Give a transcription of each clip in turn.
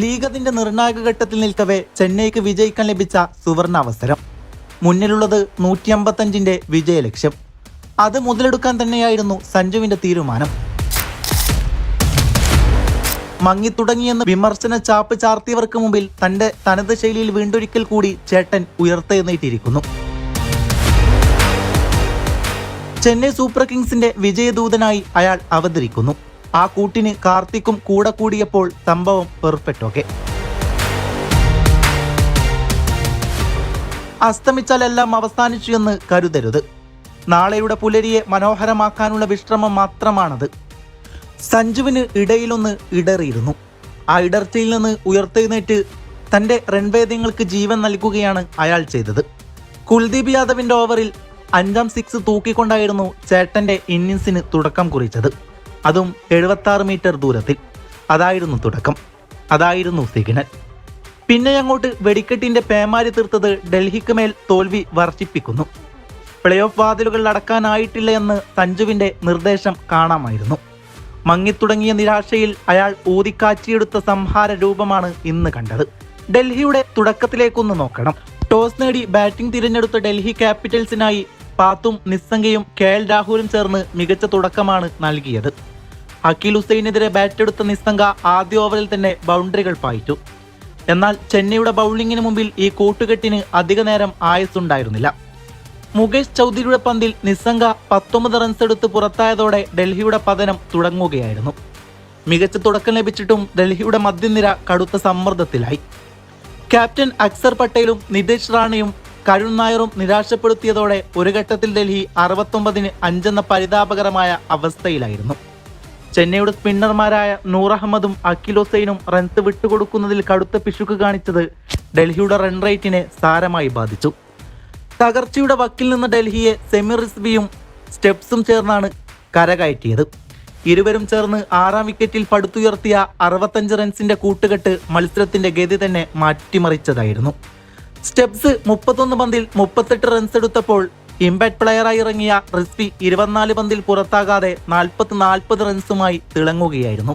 League അതിന്റെ നിർണായക ഘട്ടത്തിൽ നിൽക്കവേ ചെന്നൈക്ക് വിജയിക്കാൻ ലഭിച്ച സുവർണാവസരം. മുന്നിലുള്ളത് 155 വിജയലക്ഷ്യം. അത് മുതലെടുക്കാൻ തന്നെയായിരുന്നു സഞ്ജുവിന്റെ തീരുമാനം. മങ്ങിത്തുടങ്ങിയെന്ന് വിമർശന ചാപ്പ് ചാർത്തിയവർക്ക് മുമ്പിൽ തന്റെ തനത് ശൈലിയിൽ വീണ്ടൊരിക്കൽ കൂടി ചേട്ടൻ ഉയർത്തെഴുന്നേറ്റിരിക്കുന്നു. ചെന്നൈ സൂപ്പർ കിങ്സിന്റെ വിജയദൂതനായി അയാൾ അവതരിക്കുന്നു. ആ കൂട്ടിന് കാർത്തിക്കും കൂടെ കൂടിയപ്പോൾ സംഭവം പെർഫെക്റ്റ്. ഓക്കെ, അസ്തമിച്ചാലെല്ലാം അവസാനിച്ചു എന്ന് കരുതരുത്. നാളെയുടെ പുലരിയെ മനോഹരമാക്കാനുള്ള വിശ്രമം മാത്രമാണത്. സഞ്ജുവിന് ഇടയിലൊന്ന് ഇടറിയിരുന്നു. ആ ഇടർച്ചയിൽ നിന്ന് ഉയർത്തെഴുന്നേറ്റ് തന്റെ റൺവേദ്യങ്ങൾക്ക് ജീവൻ നൽകുകയാണ് അയാൾ ചെയ്തത്. കുൽദീപ് യാദവിന്റെ ഓവറിൽ 5ാം സിക്സ് തൂക്കിക്കൊണ്ടായിരുന്നു ചേട്ടന്റെ ഇന്നിംഗ്സിന് തുടക്കം കുറിച്ചത്. അതും 76 മീറ്റർ ദൂരത്തിൽ. അതായിരുന്നു തുടക്കം, അതായിരുന്നു സിഗ്നൽ. പിന്നെ അങ്ങോട്ട് വെടിക്കെട്ടിന്റെ പേമാരി തീർത്തത് ഡൽഹിക്ക് മേൽ തോൽവി വർഷിപ്പിക്കുന്നു. പ്ലേ ഓഫ് വാതിലുകൾ അടക്കാനായിട്ടില്ല എന്ന് സഞ്ജുവിന്റെ നിർദ്ദേശം കാണാമായിരുന്നു. മങ്ങിത്തുടങ്ങിയ നിരാശയിൽ അയാൾ ഊതിക്കാച്ചിയെടുത്ത സംഹാര രൂപമാണ് ഇന്ന് കണ്ടത്. ഡൽഹിയുടെ തുടക്കത്തിലേക്കൊന്ന് നോക്കണം. ടോസ് നേടി ബാറ്റിംഗ് തിരഞ്ഞെടുത്ത ഡൽഹി ക്യാപിറ്റൽസിനായി പാത്തും നിസ്സംഗയും KL രാഹുലും ചേർന്ന് മികച്ച തുടക്കമാണ് നൽകിയത്. അഖിൽ ഹുസൈനെതിരെ ബാറ്റെടുത്ത നിസ്സംഗ ആദ്യ ഓവറിൽ തന്നെ ബൗണ്ടറികൾ പായിച്ചു. എന്നാൽ ചെന്നൈയുടെ ബൗളിംഗിന് മുമ്പിൽ ഈ കൂട്ടുകെട്ടിന് അധിക നേരം ആയുസ്സുണ്ടായിരുന്നില്ല. മുകേഷ് ചൗധരിയുടെ പന്തിൽ നിസ്സംഗ 19 റൺസ് എടുത്ത് പുറത്തായതോടെ ഡൽഹിയുടെ പതനം തുടങ്ങുകയായിരുന്നു. മികച്ച തുടക്കം ലഭിച്ചിട്ടും ഡൽഹിയുടെ മധ്യനിര കടുത്ത സമ്മർദ്ദത്തിലായി. ക്യാപ്റ്റൻ അക്സർ പട്ടേലും നിതേഷ് റാണയും കരുൺ നായരും നിരാശപ്പെടുത്തിയതോടെ ഒരു ഘട്ടത്തിൽ ഡൽഹി 69-ന് 5 എന്ന പരിതാപകരമായ അവസ്ഥയിലായിരുന്നു. ചെന്നൈയുടെ സ്പിന്നർമാരായ നൂർ അഹമ്മദും അഖിൽ ഹുസൈനും റൺസ് വിട്ടുകൊടുക്കുന്നതിൽ കടുത്ത പിശുക്ക് കാണിച്ചത് ഡൽഹിയുടെ റൺ റേറ്റിനെ സാരമായി ബാധിച്ചു. തകർച്ചയുടെ വക്കിൽ നിന്ന് ഡൽഹിയെ സെമി റിസ്വിയും സ്റ്റെപ്സും ചേർന്നാണ് കരകയറ്റിയത്. ഇരുവരും ചേർന്ന് 6ാം വിക്കറ്റിൽ പടുത്തുയർത്തിയ 65 റൺസിന്റെ കൂട്ടുകെട്ട് മത്സരത്തിന്റെ ഗതി തന്നെ മാറ്റിമറിച്ചതായിരുന്നു. സ്റ്റെപ്സ് 31 പന്തിൽ 38 റൺസ് എടുത്തപ്പോൾ ഇമ്പാക്ട് പ്ലെയറായി ഇറങ്ങിയ റിസ്വി 24 പന്തിൽ പുറത്താകാതെ 40 റൺസുമായി തിളങ്ങുകയായിരുന്നു.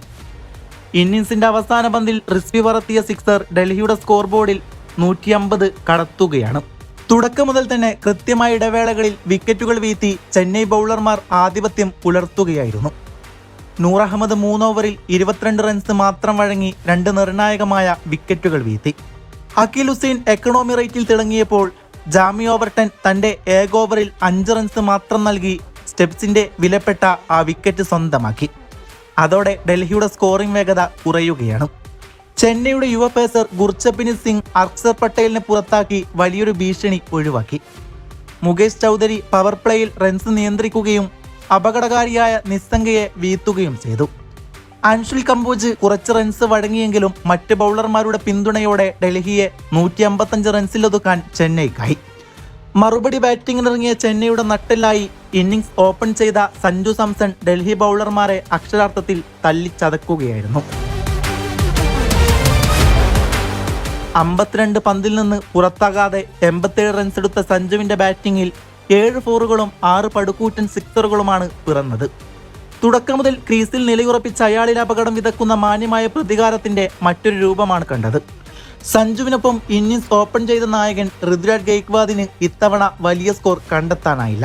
ഇന്നിംഗ്സിന്റെ അവസാന പന്തിൽ റിസ്വി പറത്തിയ സിക്സർ ഡൽഹിയുടെ സ്കോർ ബോർഡിൽ 150 കടത്തുകയാണ്. തുടക്കം മുതൽ തന്നെ കൃത്യമായ ഇടവേളകളിൽ വിക്കറ്റുകൾ വീഴ്ത്തി ചെന്നൈ ബൗളർമാർ ആധിപത്യം പുലർത്തുകയായിരുന്നു. നൂർ അഹമ്മദ് 3 ഓവറിൽ 22 റൺസ് മാത്രം വഴങ്ങി 2 നിർണായകമായ വിക്കറ്റുകൾ വീഴ്ത്തി. അഖിൽ ഹുസൈൻ എക്കണോമി റേറ്റിൽ തിളങ്ങിയപ്പോൾ ജാമി ഓവർട്ടൺ തന്റെ ഏക ഓവറിൽ 5 റൺസ് മാത്രം നൽകി സ്റ്റെപ്സിന്റെ വിലപ്പെട്ട ആ വിക്കറ്റ് സ്വന്തമാക്കി. അതോടെ ഡൽഹിയുടെ സ്കോറിംഗ് വേഗത കുറയുകയാണ്. ചെന്നൈയുടെ യുവ പേസർ ഗുർചപ്രീത് സിംഗ് അക്സർ പട്ടേലിനെ പുറത്താക്കി വലിയൊരു ഭീഷണി ഒഴിവാക്കി. മുകേഷ് ചൗധരി പവർ പ്ലേയിൽ റൺസ് നിയന്ത്രിക്കുകയും അപകടകാരിയായ നിസ്സംഗയെ വീഴ്ത്തുകയും ചെയ്തു. അൻഷുൽ കംബോജ് കുറച്ച് റൺസ് വഴങ്ങിയെങ്കിലും മറ്റ് ബൗളർമാരുടെ പിന്തുണയോടെ ഡൽഹിയെ 155 റൺസിലൊതുക്കാൻ ചെന്നൈക്കായി. മറുപടി ബാറ്റിംഗിനിറങ്ങിയ ചെന്നൈയുടെ നട്ടെല്ലായി ഇന്നിംഗ്സ് ഓപ്പൺ ചെയ്ത സഞ്ജു സാംസൺ ഡൽഹി ബൗളർമാരെ അക്ഷരാർത്ഥത്തിൽ തല്ലിച്ചതക്കുകയായിരുന്നു. 52 പന്തിൽ നിന്ന് പുറത്താകാതെ 87 റൺസ് എടുത്ത സഞ്ജുവിന്റെ ബാറ്റിംഗിൽ 7 ഫോറുകളും 6 പടുകൂറ്റൻ സിക്സറുകളുമാണ് പിറന്നത്. തുടക്കം മുതൽ ക്രീസിൽ നിലയുറപ്പിച്ച അയാളിൽ അപകടം വിതക്കുന്ന മാന്യമായ പ്രതികാരത്തിന്റെ മറ്റൊരു രൂപമാണ് കണ്ടത്. സഞ്ജുവിനൊപ്പം ഇന്നിംഗ്സ് ഓപ്പൺ ചെയ്ത നായകൻ ഋതുരാജ് ഗെയ്ക്വാദിന് ഇത്തവണ വലിയ സ്കോർ കണ്ടെത്താനായില്ല.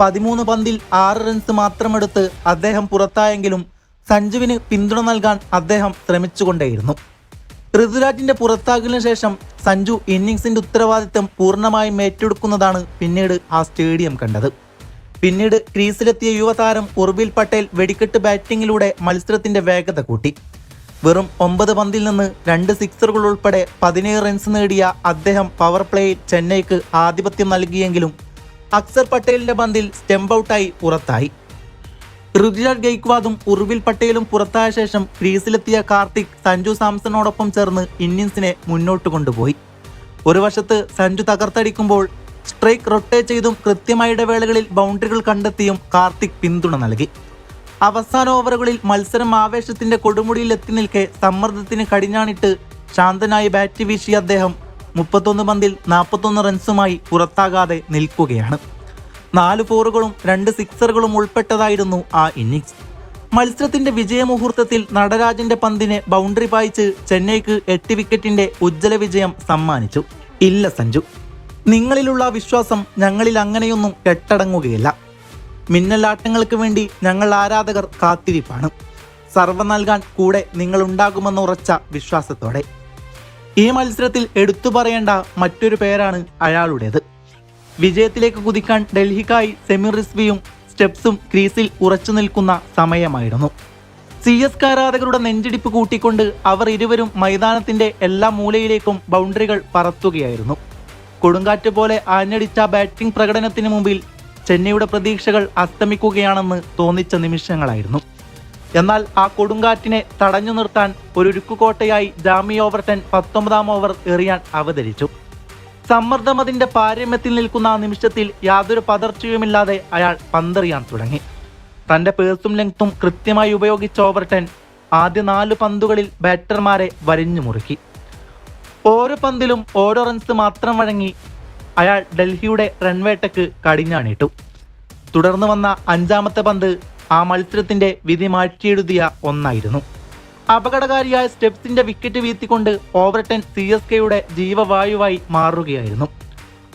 13 പന്തിൽ 6 റൺസ് മാത്രമെടുത്ത് അദ്ദേഹം പുറത്തായെങ്കിലും സഞ്ജുവിന് പിന്തുണ നൽകാൻ അദ്ദേഹം ശ്രമിച്ചുകൊണ്ടേയിരുന്നു. ഋതുരാജിന്റെ പുറത്താകലിന് ശേഷം സഞ്ജു ഇന്നിംഗ്സിന്റെ ഉത്തരവാദിത്തം പൂർണ്ണമായും ഏറ്റെടുക്കുന്നതാണ് പിന്നീട് ആ സ്റ്റേഡിയം കണ്ടത്. പിന്നീട് ക്രീസിലെത്തിയ യുവതാരം ഉർവിൽ പട്ടേൽ വെടിക്കെട്ട് ബാറ്റിംഗിലൂടെ മത്സരത്തിന്റെ വേഗത കൂട്ടി. വെറും 9 പന്തിൽ നിന്ന് 2 സിക്സറുകൾ ഉൾപ്പെടെ 17 റൺസ് നേടിയ അദ്ദേഹം പവർ പ്ലേയിൽ ചെന്നൈക്ക് ആധിപത്യം നൽകിയെങ്കിലും അക്സർ പട്ടേലിന്റെ പന്തിൽ സ്റ്റെംപ് ഔട്ടായി പുറത്തായി. ഋതുരാജ് ഗെയ്ക്വാദും ഉർവിൽ പട്ടേലും പുറത്തായ ശേഷം ക്രീസിലെത്തിയ കാർത്തിക് സഞ്ജു സാംസണോടൊപ്പം ചേർന്ന് ഇന്നിംഗ്സിനെ മുന്നോട്ട് കൊണ്ടുപോയി. ഒരു വശത്ത് സഞ്ജു തകർത്തടിക്കുമ്പോൾ സ്ട്രൈക്ക് റൊട്ടേറ്റ് ചെയ്തും കൃത്യമായ ഇടവേളകളിൽ ബൗണ്ടറികൾ കണ്ടെത്തിയും കാർത്തിക് പിന്തുണ നൽകി. അവസാന ഓവറുകളിൽ മത്സരം ആവേശത്തിന്റെ കൊടുമുടിയിൽ എത്തി നിൽക്കെ സമ്മർദ്ദത്തിന് കടിഞ്ഞാണിട്ട് ശാന്തനായി ബാറ്റ് വീശിയ അദ്ദേഹം 31 പന്തിൽ 41 റൺസുമായി പുറത്താകാതെ നിൽക്കുകയാണ്. 4 ഫോറുകളും 2 സിക്സറുകളും ഉൾപ്പെട്ടതായിരുന്നു ആ ഇന്നിംഗ്സ്. മത്സരത്തിന്റെ വിജയമുഹൂർത്തത്തിൽ നടരാജന്റെ പന്തിനെ ബൗണ്ടറി പായിച്ച് ചെന്നൈക്ക് 8 വിക്കറ്റിന്റെ ഉജ്ജ്വല വിജയം സമ്മാനിച്ചു. ഇല്ല സഞ്ജു, നിങ്ങളിലുള്ള വിശ്വാസം ഞങ്ങളിൽ അങ്ങനെയൊന്നും കെട്ടടങ്ങുകയില്ല. മിന്നലാട്ടങ്ങൾക്ക് വേണ്ടി ഞങ്ങൾ ആരാധകർ കാത്തിരിപ്പാണ്. സർവ്വ നൽകാൻ കൂടെ നിങ്ങളുണ്ടാകുമെന്ന ഉറച്ച വിശ്വാസത്തോടെ. ഈ മത്സരത്തിൽ എടുത്തു പറയേണ്ട മറ്റൊരു പേരാണ് അയാളുടേത്. വിജയത്തിലേക്ക് കുതിക്കാൻ ഡൽഹിക്കായി സെമി റിസ്വിയും സ്റ്റെപ്സും ക്രീസിൽ ഉറച്ചു നിൽക്കുന്ന സമയമായിരുന്നു. CSK ആരാധകരുടെ നെഞ്ചിടിപ്പ് കൂട്ടിക്കൊണ്ട് അവർ ഇരുവരും മൈതാനത്തിന്റെ എല്ലാ മൂലയിലേക്കും ബൗണ്ടറികൾ പറത്തുകയായിരുന്നു. കൊടുങ്കാറ്റ് പോലെ ആഞ്ഞടിച്ച ബാറ്റിംഗ് പ്രകടനത്തിന് മുമ്പിൽ ചെന്നൈയുടെ പ്രതീക്ഷകൾ അസ്തമിക്കുകയാണെന്ന് തോന്നിച്ച നിമിഷങ്ങളായിരുന്നു. എന്നാൽ ആ കൊടുങ്കാറ്റിനെ തടഞ്ഞു നിർത്താൻ ഒരു ഉരുക്കുകോട്ടയായി ജാമി ഓവർട്ടൺ 19ാം ഓവർ എറിയാൻ അവതരിച്ചു. സമ്മർദ്ദം അതിന്റെ പാരമ്യത്തിൽ നിൽക്കുന്ന ആ നിമിഷത്തിൽ യാതൊരു പതർച്ചയുമില്ലാതെ അയാൾ പന്തെറിയാൻ തുടങ്ങി. തന്റെ പേഴ്സും ലെങ്ത്തും കൃത്യമായി ഉപയോഗിച്ച ഓവർട്ടൺ ആദ്യ 4 പന്തുകളിൽ ബാറ്റർമാരെ വരിഞ്ഞു മുറുക്കി. ഓരോ പന്തിലും ഓരോ റൺസ് മാത്രം വഴങ്ങി അയാൾ ഡൽഹിയുടെ റൺവേട്ടയ്ക്ക് കടിഞ്ഞാണിട്ടു. തുടർന്ന് വന്ന 5ാമത്തെ പന്ത് ആ മത്സരത്തിന്റെ വിധി മാറ്റിയെഴുതിയ ഒന്നായിരുന്നു. അപകടകാരിയായ സ്റ്റെപ്സിന്റെ വിക്കറ്റ് വീഴ്ത്തിക്കൊണ്ട് ഓവർട്ടൺ CSKയുടെ ജീവവായുവായി മാറുകയായിരുന്നു.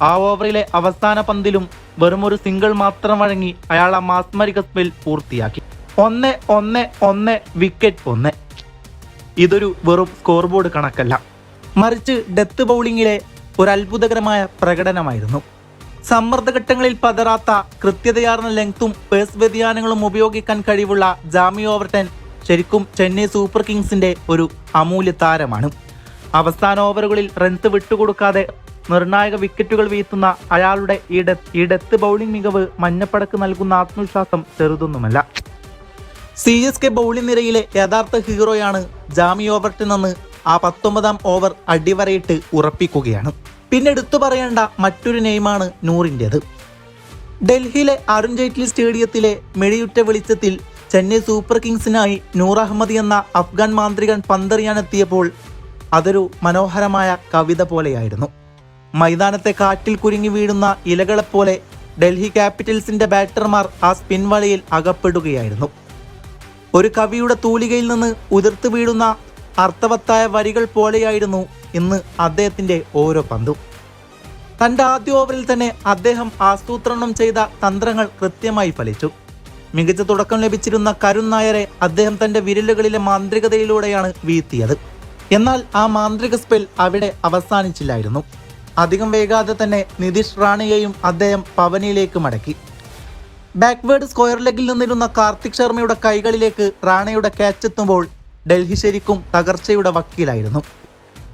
ആ ഓവറിലെ അവസാന പന്തിലും വെറുമൊരു സിംഗിൾ മാത്രം വഴങ്ങി അയാൾ ആ മാസ്മരിക സ്പെൽ പൂർത്തിയാക്കി. 1-1-1 വിക്കറ്റ് 1. ഇതൊരു വെറും സ്കോർ ബോർഡ് കണക്കല്ല, മറിച്ച് ഡെത്ത് ബൗളിംഗിലെ ഒരു അത്ഭുതകരമായ പ്രകടനമായിരുന്നു. സമ്മർദ്ദഘട്ടങ്ങളിൽ പതറാത്ത കൃത്യതയാർന്ന ലെങ്ത്തും പേസ് വ്യതിയാനങ്ങളും ഉപയോഗിക്കാൻ കഴിവുള്ള ജാമി ഓവർട്ടൺ ശരിക്കും ചെന്നൈ സൂപ്പർ കിങ്സിന്റെ ഒരു അമൂല്യ താരമാണ്. അവസാന ഓവറുകളിൽ റൺസ് വിട്ടുകൊടുക്കാതെ നിർണായക വിക്കറ്റുകൾ വീഴ്ത്തുന്ന അയാളുടെ ഈ ഡെത്ത് ബൗളിംഗ് മികവ് മഞ്ഞപ്പടക്ക് നൽകുന്ന ആത്മവിശ്വാസം ചെറുതൊന്നുമല്ല. CSK ബൗളിംഗ് നിരയിലെ യഥാർത്ഥ ഹീറോയാണ് ജാമി ഓവർട്ടൺ എന്ന് ആ 19ാം ഓവർ അടിവരയിട്ട് ഉറപ്പിക്കുകയാണ്. പിന്നെ എടുത്തു പറയേണ്ട മറ്റൊരു നെയിമാണ് നൂറിൻ്റേത്. ഡൽഹിയിലെ അരുൺ ജെയ്റ്റ്ലി സ്റ്റേഡിയത്തിലെ മെഴിയുറ്റ വെളിച്ചത്തിൽ ചെന്നൈ സൂപ്പർ കിങ്സിനായി നൂർ അഹമ്മദ് എന്ന അഫ്ഗാൻ മാന്ത്രികൻ പന്തെറിയാനെത്തിയപ്പോൾ അതൊരു മനോഹരമായ കവിത പോലെയായിരുന്നു. മൈതാനത്തെ കാറ്റിൽ കുരുങ്ങി വീഴുന്ന ഇലകളെപ്പോലെ ഡൽഹി ക്യാപിറ്റൽസിന്റെ ബാറ്റർമാർ ആ സ്പിൻ വലയിൽ അകപ്പെടുകയായിരുന്നു. ഒരു കവിയുടെ തൂലികയിൽ നിന്ന് ഉതിർത്ത് വീഴുന്ന അർത്ഥവത്തായ വരികൾ പോലെയായിരുന്നു ഇന്ന് അദ്ദേഹത്തിന്റെ ഓരോ പന്തും. തന്റെ ആദ്യ ഓവറിൽ തന്നെ അദ്ദേഹം ആസൂത്രണം ചെയ്ത തന്ത്രങ്ങൾ കൃത്യമായി ഫലിച്ചു. മികച്ച തുടക്കം ലഭിച്ചിരുന്ന കരുൺ നായരെ അദ്ദേഹം തന്റെ വിരലുകളിലെ മാന്ത്രികതയിലൂടെയാണ് വീഴ്ത്തിയത്. എന്നാൽ ആ മാന്ത്രിക സ്പെൽ അവിടെ അവസാനിച്ചില്ലായിരുന്നു. അധികം വൈകാതെ തന്നെ നിതീഷ് റാണയെയും അദ്ദേഹം പവനിയിലേക്ക് മടക്കി. ബാക്ക്വേർഡ് സ്ക്വയർ ലെഗിൽ നിന്നിരുന്ന കാർത്തിക് ശർമ്മയുടെ കൈകളിലേക്ക് റാണയുടെ ക്യാച്ച് എത്തുമ്പോൾ ഡൽഹി ശരിക്കും തകർച്ചയുടെ വക്കീലായിരുന്നു.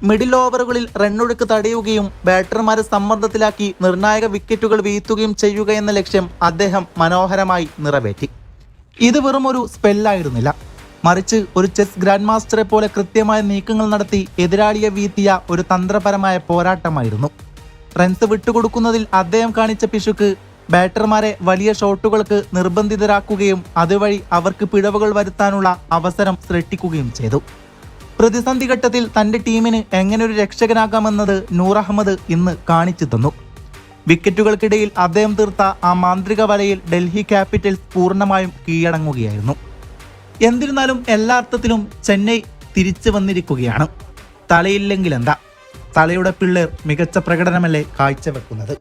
മിഡിൽ ഓവറുകളിൽ റണ്ണൊഴുക്ക് തടയുകയും ബാറ്റർമാരെ സമ്മർദ്ദത്തിലാക്കി നിർണായക വിക്കറ്റുകൾ വീഴ്ത്തുകയും ചെയ്യുക എന്ന ലക്ഷ്യം അദ്ദേഹം മനോഹരമായി നിറവേറ്റി. ഇത് വെറും ഒരു സ്പെല്ലായിരുന്നില്ല, മറിച്ച് ഒരു ചെസ് ഗ്രാൻഡ് മാസ്റ്ററെ പോലെ കൃത്യമായ നീക്കങ്ങൾ നടത്തി എതിരാളിയെ വീഴ്ത്തിയ ഒരു തന്ത്രപരമായ പോരാട്ടമായിരുന്നു. റൺസ് വിട്ടുകൊടുക്കുന്നതിൽ അദ്ദേഹം കാണിച്ച പിശുക്ക് ബാറ്റർമാരെ വലിയ ഷോട്ടുകൾക്ക് നിർബന്ധിതരാക്കുകയും അതുവഴി അവർക്ക് പിഴവുകൾ വരുത്താനുള്ള അവസരം സൃഷ്ടിക്കുകയും ചെയ്തു. പ്രതിസന്ധി ഘട്ടത്തിൽ തന്റെ ടീമിന് എങ്ങനെ ഒരു രക്ഷകനാകാമെന്നത് നൂർ അഹമ്മദ് ഇന്ന് കാണിച്ചു തന്നു. വിക്കറ്റുകൾക്കിടയിൽ അദ്ദേഹം തീർത്ത ആ മാന്ത്രിക വലയിൽ ഡൽഹി ക്യാപിറ്റൽസ് പൂർണ്ണമായും കീഴടങ്ങുകയായിരുന്നു. എന്നിരുന്നാലും എല്ലാ അർത്ഥത്തിലും ചെന്നൈ തിരിച്ചു വന്നിരിക്കുകയാണ്. തലയില്ലെങ്കിൽ എന്താ, തലയുടെ പിള്ളേർ മികച്ച പ്രകടനമല്ലേ കാഴ്ചവെക്കുന്നത്.